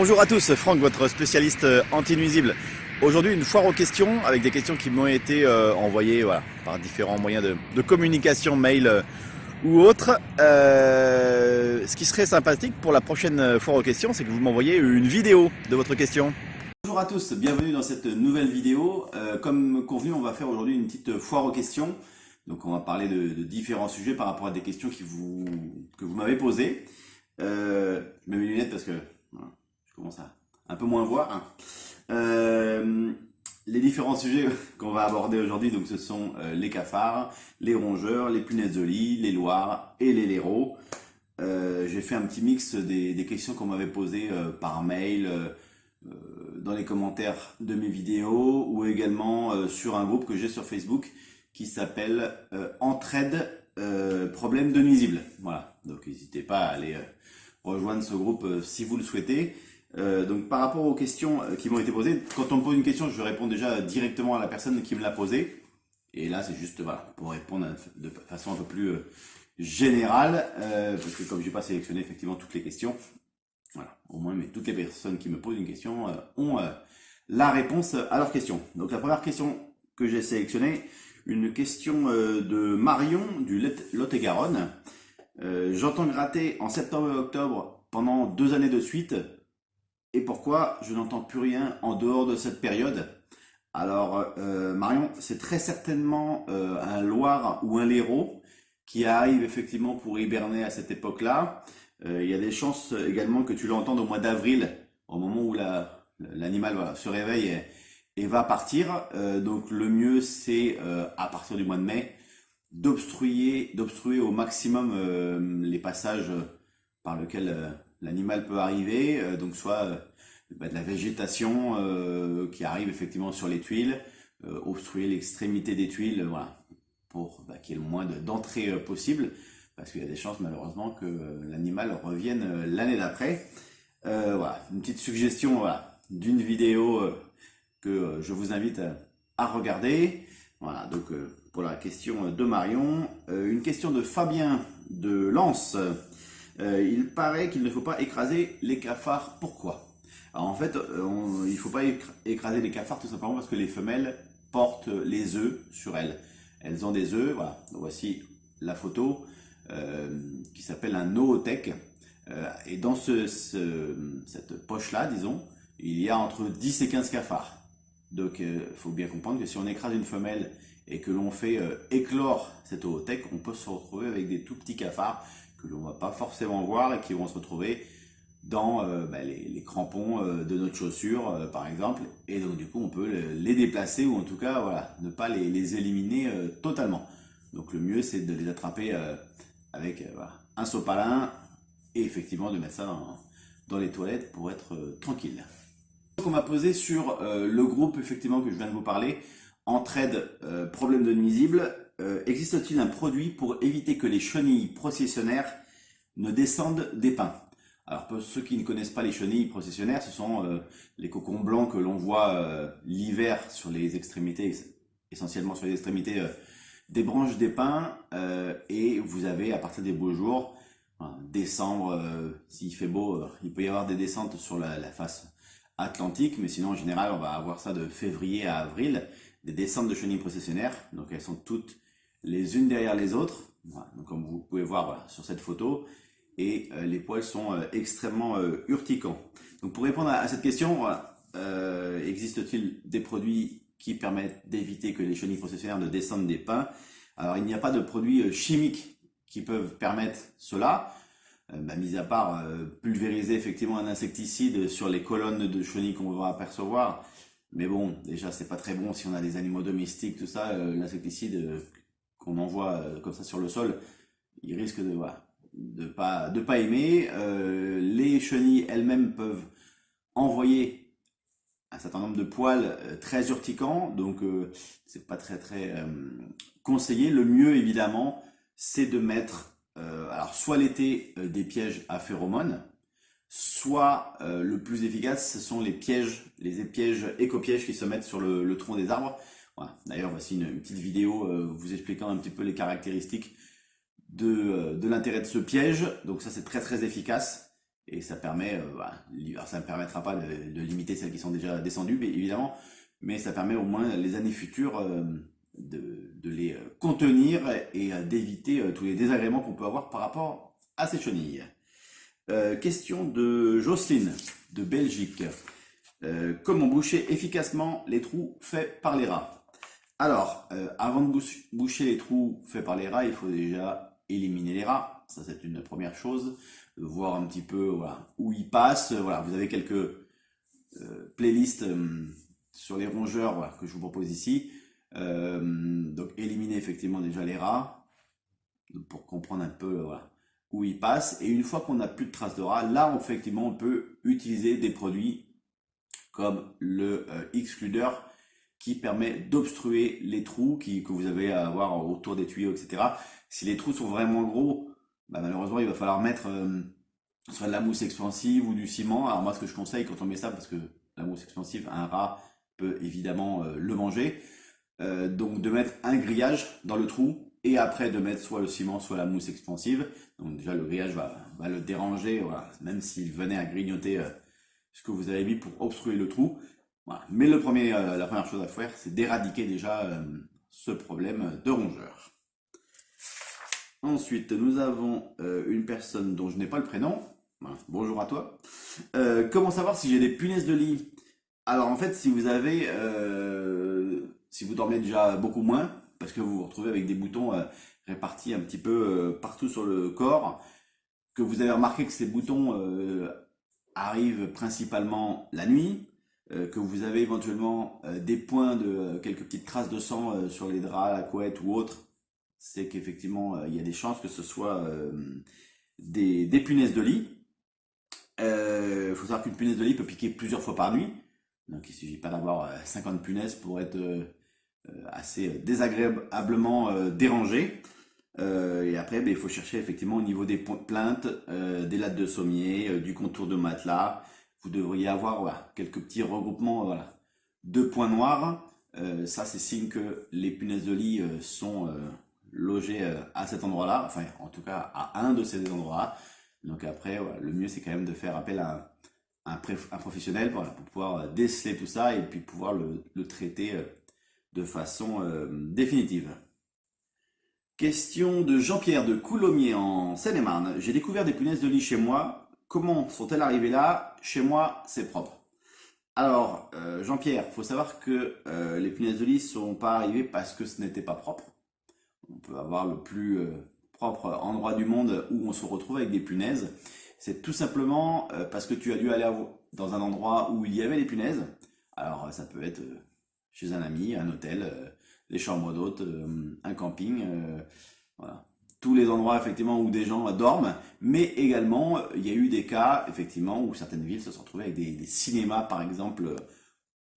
Bonjour à tous, Franck, votre spécialiste anti-nuisible. Aujourd'hui, une foire aux questions avec des questions qui m'ont été envoyées par différents moyens de communication, mail ou autre. Ce qui serait sympathique pour la prochaine foire aux questions, c'est que vous m'envoyez une vidéo de votre question. Bonjour à tous, bienvenue dans cette nouvelle vidéo. Comme convenu, on va faire aujourd'hui une petite foire aux questions. Donc on va parler de différents sujets par rapport à des questions que vous m'avez posées. Je mets mes lunettes parce que voilà, je commence à un peu moins voir. Les différents sujets qu'on va aborder aujourd'hui, donc ce sont les cafards, les rongeurs, les punaises de lit, les loirs et les blaireaux. J'ai fait un petit mix des questions qu'on m'avait posées par mail, dans les commentaires de mes vidéos ou également sur un groupe que j'ai sur Facebook qui s'appelle Entraide problème de nuisibles. Voilà, donc n'hésitez pas à aller rejoindre ce groupe si vous le souhaitez. Donc par rapport aux questions qui m'ont été posées, quand on me pose une question, je réponds déjà directement à la personne qui me l'a posée. Et là, c'est juste pour répondre de façon un peu plus générale, parce que comme je n'ai pas sélectionné effectivement toutes les questions, voilà, au moins mais toutes les personnes qui me posent une question ont la réponse à leur question. Donc la première question que j'ai sélectionnée, une question de Marion du Lot-et-Garonne. J'entends gratter en septembre et octobre pendant 2 années de suite. Et pourquoi je n'entends plus rien en dehors de cette période? Alors Marion, c'est très certainement un loir ou un blaireau qui arrive effectivement pour hiberner à cette époque-là. Il y a des chances également que tu l'entendes au mois d'avril, au moment où l'animal se réveille et va partir. Donc le mieux c'est à partir du mois de mai d'obstruer au maximum les passages par lesquels l'animal peut arriver, donc soit de la végétation qui arrive effectivement sur les tuiles, obstruer l'extrémité des tuiles, voilà, pour qu'il y ait le moins d'entrées possible, parce qu'il y a des chances malheureusement que l'animal revienne l'année d'après. Voilà, une petite suggestion d'une vidéo que je vous invite à regarder. Voilà, donc pour la question de Marion, une question de Fabien de Lens. Il paraît qu'il ne faut pas écraser les cafards. Pourquoi? Alors en fait, il ne faut pas écraser les cafards tout simplement parce que les femelles portent les œufs sur elles. Elles ont des œufs, voilà. Donc, voici la photo qui s'appelle un oothèque. Et dans cette poche-là, disons, il y a entre 10 et 15 cafards. Donc il faut bien comprendre que si on écrase une femelle et que l'on fait éclore cette oothèque, on peut se retrouver avec des tout petits cafards que l'on ne va pas forcément voir et qui vont se retrouver dans les crampons de notre chaussure par exemple, et donc du coup on peut les déplacer ou en tout cas voilà, ne pas les éliminer totalement. Donc le mieux c'est de les attraper avec un sopalin et effectivement de mettre ça dans les toilettes pour être tranquille. Donc on m'a posé sur le groupe effectivement que je viens de vous parler, Entraide problème de nuisibles. Existe-t-il un produit pour éviter que les chenilles processionnaires ne descendent des pins? Alors pour ceux qui ne connaissent pas les chenilles processionnaires, ce sont les cocons blancs que l'on voit l'hiver sur les extrémités, essentiellement sur les extrémités des branches des pins, et vous avez à partir des beaux jours, décembre, s'il fait beau, il peut y avoir des descentes sur la face atlantique, mais sinon en général on va avoir ça de février à avril, des descentes de chenilles processionnaires, donc elles sont toutes les unes derrière les autres, voilà, donc comme vous pouvez voir sur cette photo, et les poils sont extrêmement urticants. Donc pour répondre à cette question, existe-t-il des produits qui permettent d'éviter que les chenilles processionnaires ne descendent des pins? Alors il n'y a pas de produits chimiques qui peuvent permettre cela, mis à part pulvériser effectivement un insecticide sur les colonnes de chenilles qu'on va apercevoir. Mais bon, déjà c'est pas très bon si on a des animaux domestiques, tout ça, l'insecticide qu'on envoie comme ça sur le sol, il risque de pas aimer. Les chenilles elles-mêmes peuvent envoyer un certain nombre de poils très urticants, donc c'est pas très conseillé. Le mieux évidemment, c'est de mettre, alors soit l'été des pièges à phéromones, soit le plus efficace, ce sont les pièges, les pièges éco-pièges qui se mettent sur le tronc des arbres. Voilà. D'ailleurs, voici une petite vidéo vous expliquant un petit peu les caractéristiques de l'intérêt de ce piège. Donc ça, c'est très efficace et ça permet, voilà, alors ça ne permettra pas de limiter celles qui sont déjà descendues, mais évidemment, mais ça permet au moins les années futures de les contenir et d'éviter tous les désagréments qu'on peut avoir par rapport à ces chenilles. Question de Jocelyne de Belgique. Comment boucher efficacement les trous faits par les rats? Alors, avant de boucher les trous faits par les rats, il faut déjà éliminer les rats. Ça, c'est une première chose. Voir un petit peu voilà, où ils passent. Voilà, vous avez quelques playlists sur les rongeurs voilà, que je vous propose ici. Donc, éliminer effectivement déjà les rats pour comprendre un peu voilà, où ils passent. Et une fois qu'on n'a plus de traces de rats, là, effectivement, on peut utiliser des produits comme le Excludeur qui permet d'obstruer les trous que vous avez à avoir autour des tuyaux, etc. Si les trous sont vraiment gros, bah, malheureusement, il va falloir mettre soit de la mousse expansive ou du ciment. Alors moi, ce que je conseille quand on met ça, parce que la mousse expansive, un rat peut évidemment le manger, donc de mettre un grillage dans le trou et après de mettre soit le ciment, soit la mousse expansive. Donc déjà, le grillage va le déranger, voilà, même s'il venait à grignoter ce que vous avez mis pour obstruer le trou. Voilà. Mais la première chose à faire, c'est d'éradiquer déjà ce problème de rongeur. Ensuite, nous avons une personne dont je n'ai pas le prénom. Voilà. Bonjour à toi. Comment savoir si j'ai des punaises de lit? Alors en fait, si vous dormez déjà beaucoup moins, parce que vous vous retrouvez avec des boutons répartis un petit peu partout sur le corps, que vous avez remarqué que ces boutons arrivent principalement la nuit, que vous avez éventuellement des points de quelques petites traces de sang sur les draps, la couette ou autre, c'est qu'effectivement il y a des chances que ce soit des punaises de lit. Il faut savoir qu'une punaise de lit peut piquer plusieurs fois par nuit, donc il ne suffit pas d'avoir 50 punaises pour être assez désagréablement dérangé. Et après, il faut chercher effectivement au niveau des plaintes, des lattes de sommier, du contour de matelas. Vous devriez avoir voilà, quelques petits regroupements voilà, de points noirs. Ça, c'est signe que les punaises de lit sont logées à cet endroit-là, enfin en tout cas à un de ces endroits-là. Donc après, voilà, le mieux c'est quand même de faire appel à un professionnel voilà, pour pouvoir déceler tout ça et puis pouvoir le traiter de façon définitive. Question de Jean-Pierre de Coulommiers en Seine-et-Marne. J'ai découvert des punaises de lit chez moi. Comment sont-elles arrivées là? Chez moi, c'est propre. Alors, Jean-Pierre, il faut savoir que les punaises de lit ne sont pas arrivées parce que ce n'était pas propre. On peut avoir le plus propre endroit du monde où on se retrouve avec des punaises. C'est tout simplement parce que tu as dû aller dans un endroit où il y avait des punaises. Alors, ça peut être chez un ami, un hôtel, les chambres d'hôtes, un camping, voilà. Tous les endroits effectivement où des gens dorment, mais également il y a eu des cas effectivement où certaines villes se sont retrouvées avec des cinémas par exemple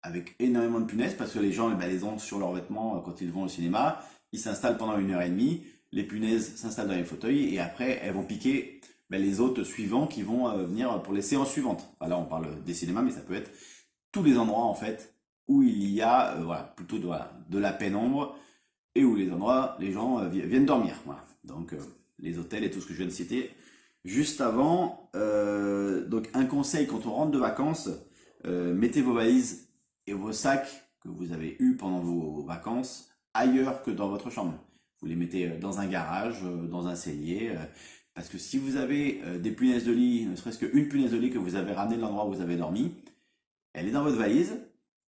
avec énormément de punaises parce que les gens les ont sur leurs vêtements quand ils vont au cinéma, ils s'installent pendant 1 h 30, les punaises s'installent dans les fauteuils et après elles vont piquer les hôtes suivants qui vont venir pour les séances suivantes. Enfin, là on parle des cinémas mais ça peut être tous les endroits en fait où il y a voilà, plutôt de la pénombre et où les gens viennent dormir. Voilà. Donc les hôtels et tout ce que je viens de citer juste avant. Donc un conseil quand on rentre de vacances, mettez vos valises et vos sacs que vous avez eus pendant vos vacances ailleurs que dans votre chambre. Vous les mettez dans un garage, dans un cellier. Parce que si vous avez des punaises de lit, ne serait-ce qu'une punaise de lit que vous avez ramenée de l'endroit où vous avez dormi, elle est dans votre valise,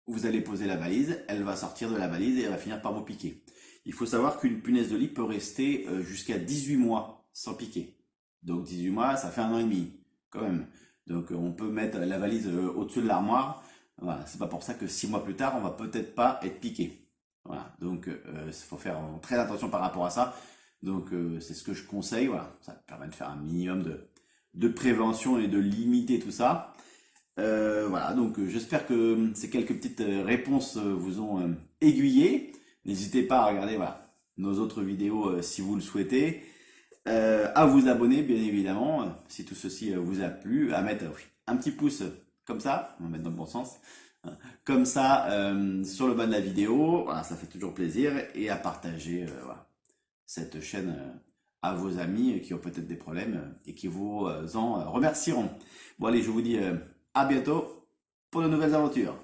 vous allez poser la valise, elle va sortir de la valise et elle va finir par vous piquer. Il faut savoir qu'une punaise de lit peut rester jusqu'à 18 mois sans piquer. Donc 18 mois, ça fait 1 an et demi, quand même. Donc on peut mettre la valise au-dessus de l'armoire. Voilà, c'est pas pour ça que 6 mois plus tard, on va peut-être pas être piqué. Voilà, donc il faut faire très attention par rapport à ça. Donc c'est ce que je conseille. Voilà, ça permet de faire un minimum de prévention et de limiter tout ça. Voilà, donc j'espère que ces quelques petites réponses vous ont aiguillé. N'hésitez pas à regarder voilà, nos autres vidéos si vous le souhaitez. À vous abonner bien évidemment si tout ceci vous a plu, à mettre un petit pouce comme ça, on va mettre dans le bon sens, hein, comme ça sur le bas de la vidéo, voilà, ça fait toujours plaisir, et à partager voilà, cette chaîne à vos amis qui ont peut-être des problèmes et qui vous en remercieront. Bon allez, je vous dis à bientôt pour de nouvelles aventures.